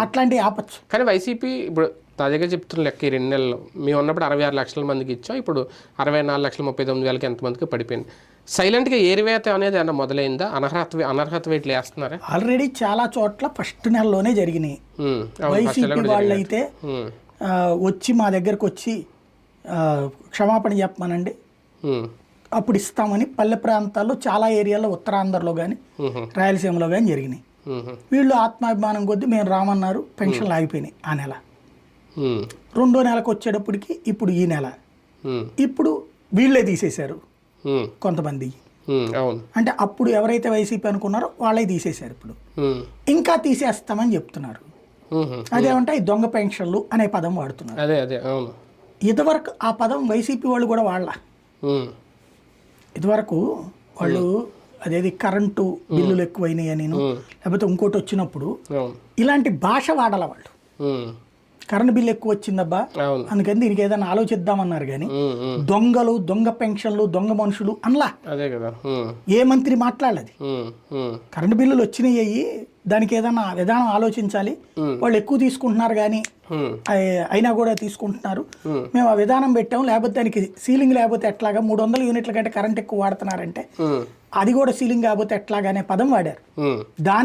అట్లాంటివి ఆపచ్చు. కానీ వైసీపీ ఇప్పుడు తాజాగా చెప్తున్న లెక్క ఈ 2 నెలల్లో మేము ఉన్నప్పుడు 66 లక్షల మందికి ఇచ్చాం, ఇప్పుడు 64,39,000 ఎంతమందికి పడిపోయింది. సైలెంట్గా ఏరివేత అనేది ఏమన్నా మొదలైందా? అనర్హత వేట్లు వేస్తున్నారా? ఆల్రెడీ చాలా చోట్ల ఫస్ట్ నెలలోనే జరిగినాయి. వైసీపీ వాళ్ళైతే వచ్చి మా దగ్గరకు వచ్చి క్షమాపణ చెప్పమనండి అప్పుడు ఇస్తామని పల్లె ప్రాంతాల్లో చాలా ఏరియాల్లో ఉత్తరాంధ్రలో కానీ రాయలసీమలో కానీ జరిగినాయి. వీళ్ళు ఆత్మాభిమానం కొద్దీ మేము రామన్నారు, పెన్షన్లు ఆగిపోయినాయి. ఆ నెల రెండో నెలకు వచ్చేటప్పటికి ఇప్పుడు ఈ నెల ఇప్పుడు వీళ్ళే తీసేశారు కొంతమంది. అంటే అప్పుడు ఎవరైతే వైసీపీ అనుకున్నారో వాళ్ళే తీసేశారు. ఇప్పుడు ఇంకా తీసేస్తామని చెప్తున్నారు. అదేమంటే ఈ దొంగ పెన్షన్లు అనే పదం వాడుతున్నారు. ఇదివరకు ఆ పదం వైసీపీ వాళ్ళు కూడా వాళ్ళ ఇదివరకు వాళ్ళు అదేది కరెంటు బిల్లులు ఎక్కువైనాయి అని లేకపోతే ఇంకోటి వచ్చినప్పుడు ఇలాంటి భాష వాడాల వాళ్ళు. కరెంట్ బిల్లు ఎక్కువ వచ్చిందబ్బా అందుకని దీనికి ఏదైనా ఆలోచిద్దామన్నారు కానీ దొంగలు, దొంగ పెన్షన్లు, దొంగ మనుషులు అనలా. ఏ మంత్రి మాట్లాడలేదు. కరెంట్ బిల్లులు వచ్చినాయి, దానికి ఏదైనా విధానం ఆలోచించాలి. వాళ్ళు ఎక్కువ తీసుకుంటున్నారు కానీ అయినా కూడా తీసుకుంటున్నారు, మేము ఆ విధానం పెట్టాం, లేకపోతే దానికి సీలింగ్ లేకపోతే ఎట్లాగా 300 యూనిట్ల కంటే కరెంట్ ఎక్కువ వాడుతున్నారంటే అది కూడా సీలింగ్ కాకపోతే ఎట్లాగా అనే పదం వాడారు. దాని